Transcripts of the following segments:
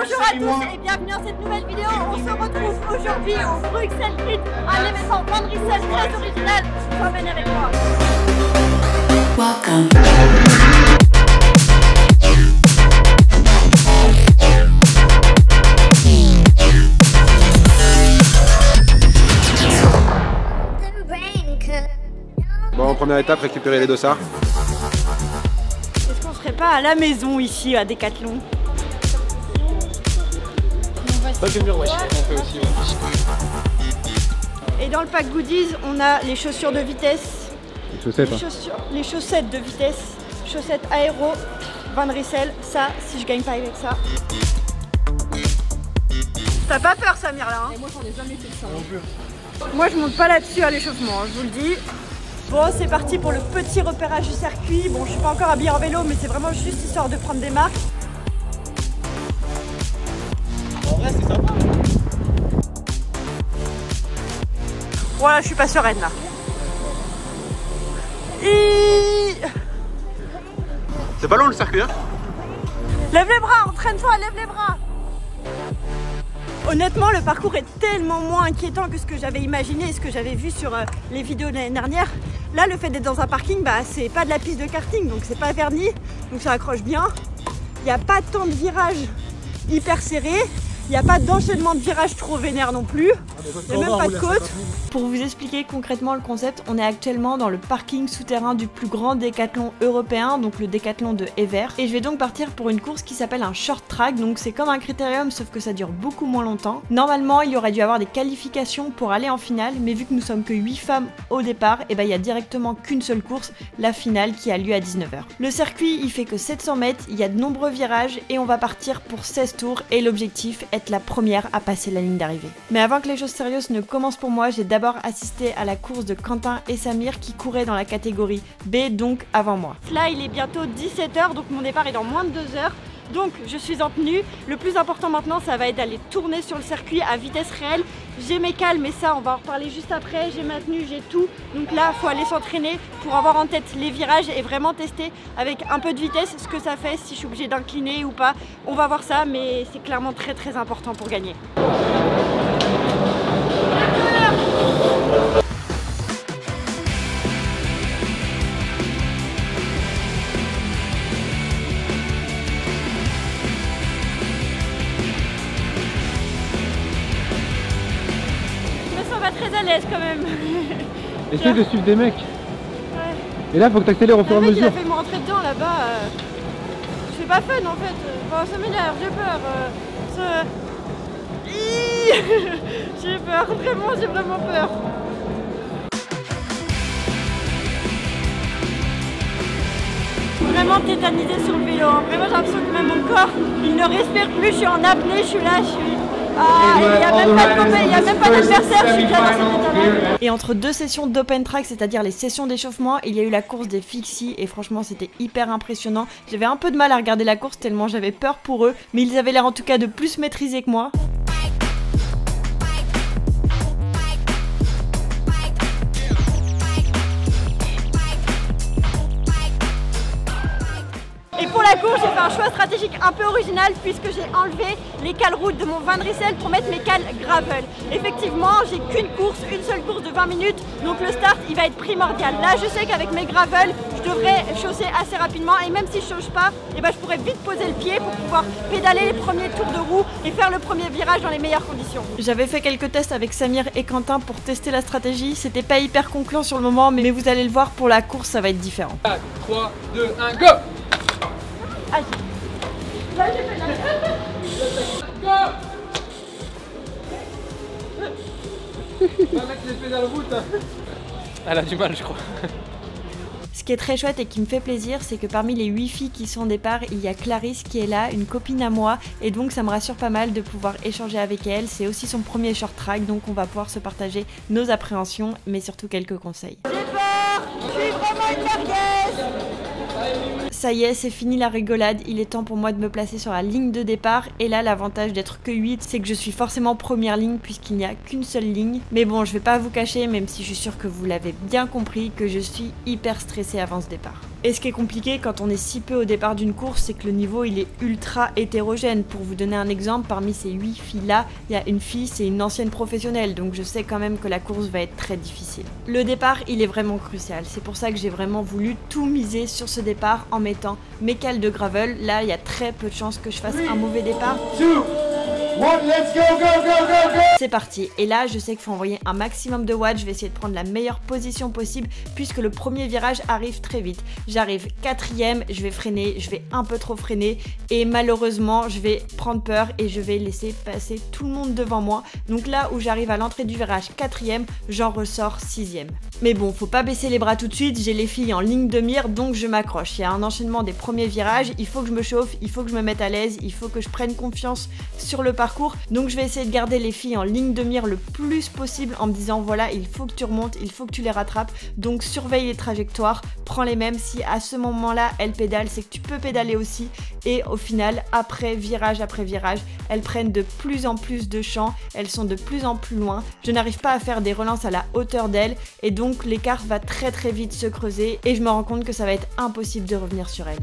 Bonjour à tous et bienvenue dans cette nouvelle vidéo. On se retrouve aujourd'hui au Bruxelles Grid, un événement Van Rissel très original. Venez avec moi. Welcome. Bon, première étape, récupérer les dossards. Est-ce qu'on serait pas à la maison ici à Decathlon? Pas que mur, ouais. On fait aussi. Et dans le pack goodies, on a les chaussures de vitesse. Les chaussettes. Les chaussettes de vitesse, chaussettes aéro, Van Rissel. Ça, si je gagne pas avec ça. T'as pas peur, Samir, là hein? Et moi, j'en ai jamais fait ça. Non plus. Moi, je monte pas là-dessus à l'échauffement, je vous le dis. Bon, c'est parti pour le petit repérage du circuit. Bon, je suis pas encore habillée en vélo, mais c'est vraiment juste histoire de prendre des marques. En vrai, c'est sympa. Voilà, je suis pas sereine là. C'est pas long le circuit, hein? Lève les bras, entraîne-toi, lève les bras. Honnêtement, le parcours est tellement moins inquiétant que ce que j'avais imaginé et ce que j'avais vu sur les vidéos de l'année dernière. Là, le fait d'être dans un parking, bah, c'est pas de la piste de karting, donc c'est pas verni, donc ça accroche bien. Il n'y a pas tant de virages hyper serrés. Il n'y a pas d'enchaînement de virages trop vénères non plus. Il n'y a même pas de côte. Pour vous expliquer concrètement le concept, on est actuellement dans le parking souterrain du plus grand décathlon européen, donc le décathlon de Ever. Et je vais donc partir pour une course qui s'appelle un short track, donc c'est comme un critérium sauf que ça dure beaucoup moins longtemps. Normalement, il y aurait dû avoir des qualifications pour aller en finale, mais vu que nous sommes que 8 femmes au départ, et ben il y a directement qu'une seule course, la finale qui a lieu à 19h. Le circuit, il fait que 700 mètres, il y a de nombreux virages et on va partir pour 16 tours et l'objectif est la première à passer la ligne d'arrivée. Mais avant que les choses sérieuses ne commencent pour moi, j'ai d'abord assisté à la course de Quentin et Samir qui couraient dans la catégorie B, donc avant moi. Là, il est bientôt 17h, donc mon départ est dans moins de 2 heures. Donc je suis en tenue. Le plus important maintenant, ça va être d'aller tourner sur le circuit à vitesse réelle. J'ai mes cales, mais ça on va en reparler juste après. J'ai ma tenue, j'ai tout. Donc là, il faut aller s'entraîner pour avoir en tête les virages et vraiment tester avec un peu de vitesse ce que ça fait, si je suis obligée d'incliner ou pas. On va voir ça, mais c'est clairement très important pour gagner. Très à l'aise quand même. Essaye de suivre des mecs. Ouais. Et là, faut que tu accélères au fur et à mesure. Il a fait me rentrer dedans là-bas. C'est pas fun en fait. Bon, ça m'énerve, j'ai peur. J'ai peur, vraiment, j'ai vraiment peur. Vraiment tétanisée sur le vélo. Vraiment, j'ai l'impression que même mon corps, il ne respire plus. Je suis en apnée, je suis là, je suis. Ah, il n'y a même pas de copain, il n'y a même pas d'adversaire, je suis déjà dans cet état-là. Et entre deux sessions d'open track, c'est-à-dire les sessions d'échauffement, il y a eu la course des Fixie et franchement c'était hyper impressionnant. J'avais un peu de mal à regarder la course tellement j'avais peur pour eux, mais ils avaient l'air en tout cas de plus maîtriser que moi. Pour la course, j'ai fait un choix stratégique un peu original puisque j'ai enlevé les cales routes de mon Van Rissel pour mettre mes cales gravel. Effectivement, j'ai qu'une course, une seule course de 20 minutes, donc le start il va être primordial. Là, je sais qu'avec mes gravel, je devrais chausser assez rapidement et même si je ne chausse pas, eh ben, je pourrais vite poser le pied pour pouvoir pédaler les premiers tours de roue et faire le premier virage dans les meilleures conditions. J'avais fait quelques tests avec Samir et Quentin pour tester la stratégie. C'était pas hyper concluant sur le moment, mais vous allez le voir, pour la course, ça va être différent. 4, 3, 2, 1, go! Aïe. Là, j'ai fait la... Go! On va mettre les pédales route. Elle a du mal, je crois. Ce qui est très chouette et qui me fait plaisir, c'est que parmi les 8 filles qui sont au départ, il y a Clarisse qui est là, une copine à moi, et donc ça me rassure pas mal de pouvoir échanger avec elle. C'est aussi son premier short track, donc on va pouvoir se partager nos appréhensions, mais surtout quelques conseils. J'ai peur, je suis vraiment une merguez. Ça y est, c'est fini la rigolade, il est temps pour moi de me placer sur la ligne de départ. Et là, l'avantage d'être que 8, c'est que je suis forcément première ligne puisqu'il n'y a qu'une seule ligne. Mais bon, je vais pas vous cacher, même si je suis sûre que vous l'avez bien compris, que je suis hyper stressée avant ce départ. Et ce qui est compliqué quand on est si peu au départ d'une course, c'est que le niveau il est ultra hétérogène. Pour vous donner un exemple, parmi ces 8 filles là, il y a une fille, c'est une ancienne professionnelle, donc je sais quand même que la course va être très difficile. Le départ il est vraiment crucial, c'est pour ça que j'ai vraiment voulu tout miser sur ce départ en mettant mes cales de gravel. Là il y a très peu de chances que je fasse un mauvais départ. Let's go, go, go, go, go. C'est parti, et là je sais qu'il faut envoyer un maximum de watts, je vais essayer de prendre la meilleure position possible puisque le premier virage arrive très vite. J'arrive 4ème, je vais freiner, je vais un peu trop freiner et malheureusement je vais prendre peur et je vais laisser passer tout le monde devant moi. Donc là où j'arrive à l'entrée du virage 4ème, j'en ressors 6ème. Mais bon, faut pas baisser les bras tout de suite, j'ai les filles en ligne de mire donc je m'accroche. Il y a un enchaînement des premiers virages, il faut que je me chauffe, il faut que je me mette à l'aise, il faut que je prenne confiance sur le parcours. Donc je vais essayer de garder les filles en ligne de mire le plus possible en me disant voilà, il faut que tu remontes, il faut que tu les rattrapes. Donc surveille les trajectoires, prends les mêmes. Si à ce moment-là elles pédalent, c'est que tu peux pédaler aussi. Et au final, après virage, elles prennent de plus en plus de champ, elles sont de plus en plus loin. Je n'arrive pas à faire des relances à la hauteur d'elles et donc l'écart va très très vite se creuser et je me rends compte que ça va être impossible de revenir sur elles.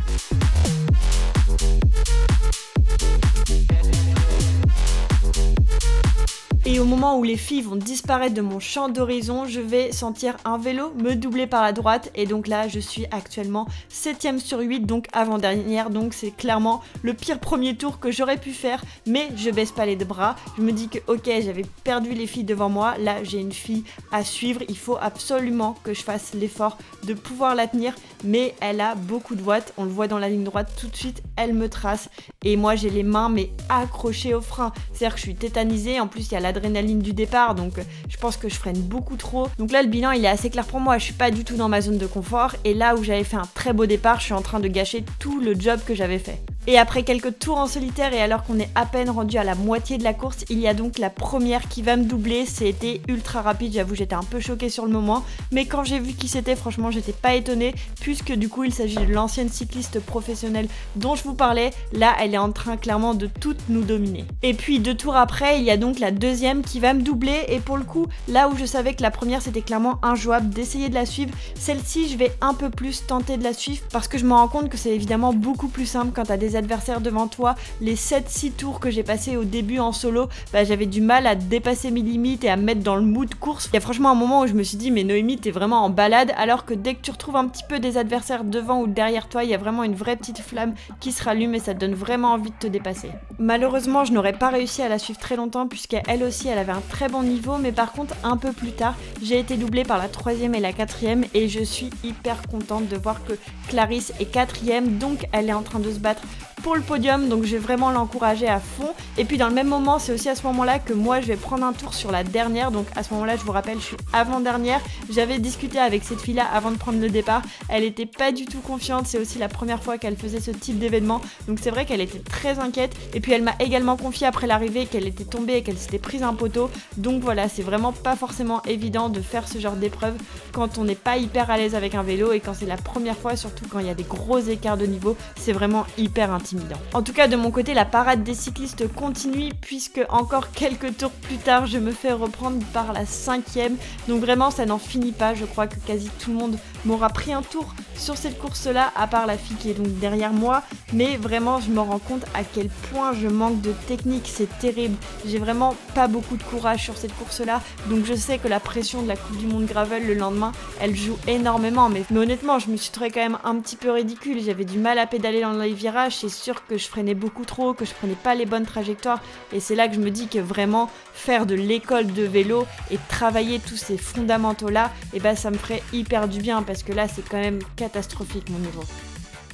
Et au moment où les filles vont disparaître de mon champ d'horizon, je vais sentir un vélo me doubler par la droite. Et donc là, je suis actuellement 7ème sur 8, donc avant-dernière. Donc c'est clairement le pire premier tour que j'aurais pu faire. Mais je baisse pas les bras. Je me dis que ok, j'avais perdu les filles devant moi. Là, j'ai une fille à suivre. Il faut absolument que je fasse l'effort de pouvoir la tenir. Mais elle a beaucoup de watts. On le voit dans la ligne droite tout de suite. Elle me trace. Et moi, j'ai les mains mais accrochées au frein. C'est-à-dire que je suis tétanisée. En plus, il y a l'adrénaline du départ, donc je pense que je freine beaucoup trop. Donc là le bilan il est assez clair pour moi, je suis pas du tout dans ma zone de confort et là où j'avais fait un très beau départ, je suis en train de gâcher tout le job que j'avais fait. Et après quelques tours en solitaire et alors qu'on est à peine rendu à la moitié de la course, il y a donc la première qui va me doubler. C'était ultra rapide, j'avoue j'étais un peu choquée sur le moment, mais quand j'ai vu qui c'était, franchement j'étais pas étonnée puisque du coup il s'agit de l'ancienne cycliste professionnelle dont je vous parlais. Là elle est en train clairement de toutes nous dominer. Et puis 2 tours après, il y a donc la deuxième qui va me doubler et pour le coup, là où je savais que la première c'était clairement injouable d'essayer de la suivre, celle-ci je vais un peu plus tenter de la suivre parce que je me rends compte que c'est évidemment beaucoup plus simple quand t'as des adversaires devant toi. Les 7-6 tours que j'ai passés au début en solo, j'avais du mal à dépasser mes limites et à me mettre dans le mood course. Il y a franchement un moment où je me suis dit mais Noémie t'es vraiment en balade, alors que dès que tu retrouves un petit peu des adversaires devant ou derrière toi, il y a vraiment une vraie petite flamme qui se rallume et ça te donne vraiment envie de te dépasser. Malheureusement je n'aurais pas réussi à la suivre très longtemps puisqu'elle aussi elle avait un très bon niveau, mais par contre un peu plus tard j'ai été doublée par la 3ème et la 4ème et je suis hyper contente de voir que Clarisse est 4ème, donc elle est en train de se battre pour le podium, donc je vais vraiment l'encourager à fond. Et puis dans le même moment, c'est aussi à ce moment-là que moi je vais prendre un tour sur la dernière, donc à ce moment-là je vous rappelle je suis avant-dernière. J'avais discuté avec cette fille-là avant de prendre le départ, elle était pas du tout confiante, c'est aussi la première fois qu'elle faisait ce type d'événement, donc c'est vrai qu'elle était très inquiète et puis elle m'a également confié après l'arrivée qu'elle était tombée et qu'elle s'était prise un poteau, donc voilà, c'est vraiment pas forcément évident de faire ce genre d'épreuve quand on n'est pas hyper à l'aise avec un vélo et quand c'est la première fois, surtout quand il y a des gros écarts de niveau, c'est vraiment hyper intimidant. En tout cas de mon côté la parade des cyclistes continue puisque encore quelques tours plus tard je me fais reprendre par la 5ème, donc vraiment ça n'en finit pas. Je crois que quasi tout le monde m'aura pris un tour sur cette course là à part la fille qui est donc derrière moi, mais vraiment je me rends compte à quel point je manque de technique, c'est terrible, j'ai vraiment pas beaucoup de courage sur cette course là, donc je sais que la pression de la Coupe du Monde Gravel le lendemain elle joue énormément, mais honnêtement je me suis trouvée quand même un petit peu ridicule, j'avais du mal à pédaler dans les virages, c'est sûr que je freinais beaucoup trop, que je prenais pas les bonnes trajectoires et c'est là que je me dis que vraiment faire de l'école de vélo et travailler tous ces fondamentaux là, et ça me ferait hyper du bien parce que là c'est quand même catastrophique mon niveau.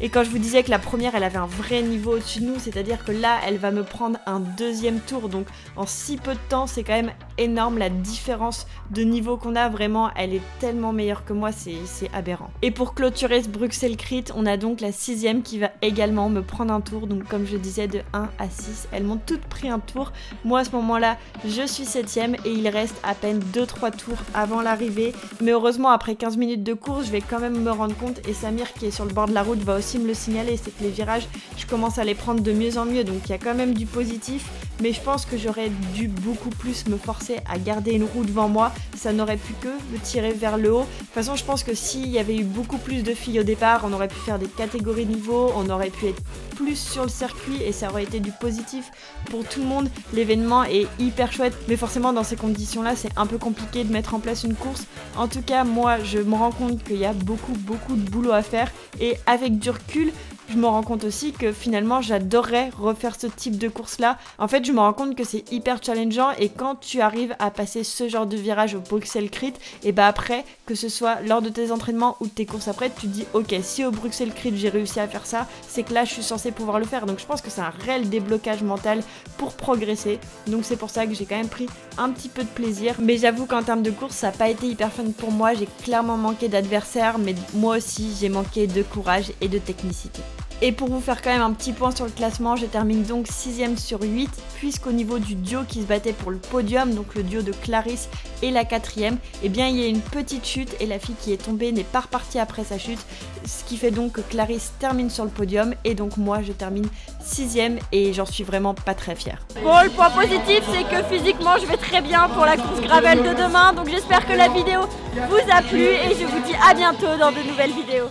Et quand je vous disais que la première elle avait un vrai niveau au-dessus de nous, c'est-à-dire que là elle va me prendre un 2e tour, donc en si peu de temps c'est quand même énorme la différence de niveau qu'on a, vraiment elle est tellement meilleure que moi, c'est aberrant. Et pour clôturer ce Bruxelles Crit, on a donc la 6ème qui va également me prendre un tour, donc comme je disais de 1 à 6, elles m'ont toutes pris un tour. Moi à ce moment là je suis 7ème et il reste à peine 2-3 tours avant l'arrivée, mais heureusement après 15 minutes de course je vais quand même me rendre compte, et Samir qui est sur le bord de la route va aussi me le signaler, c'est que les virages je commence à les prendre de mieux en mieux, donc il y a quand même du positif, mais je pense que j'aurais dû beaucoup plus me forcer à garder une roue devant moi, ça n'aurait pu que me tirer vers le haut. De toute façon, je pense que s'il y avait eu beaucoup plus de filles au départ, on aurait pu faire des catégories de niveau, on aurait pu être plus sur le circuit et ça aurait été du positif pour tout le monde. L'événement est hyper chouette, mais forcément dans ces conditions là c'est un peu compliqué de mettre en place une course. En tout cas moi je me rends compte qu'il y a beaucoup de boulot à faire, et avec du recul je me rends compte aussi que finalement j'adorerais refaire ce type de course là. En fait je me rends compte que c'est hyper challengeant, et quand tu arrives à passer ce genre de virage au Bruxelles Crit, et bah après, que ce soit lors de tes entraînements ou de tes courses après, tu te dis ok, si au Bruxelles Crit j'ai réussi à faire ça, c'est que là je suis censé pouvoir le faire. Donc je pense que c'est un réel déblocage mental pour progresser, donc c'est pour ça que j'ai quand même pris un petit peu de plaisir. Mais j'avoue qu'en termes de course ça n'a pas été hyper fun pour moi, j'ai clairement manqué d'adversaires, mais moi aussi j'ai manqué de courage et de technicité. Et pour vous faire quand même un petit point sur le classement, je termine donc 6ème sur 8, puisqu'au niveau du duo qui se battait pour le podium, donc le duo de Clarisse et la 4ème, eh bien il y a une petite chute et la fille qui est tombée n'est pas repartie après sa chute, ce qui fait donc que Clarisse termine sur le podium, et donc moi je termine 6ème et j'en suis vraiment pas très fière. Bon, le point positif c'est que physiquement je vais très bien pour la course gravel de demain, donc j'espère que la vidéo vous a plu et je vous dis à bientôt dans de nouvelles vidéos.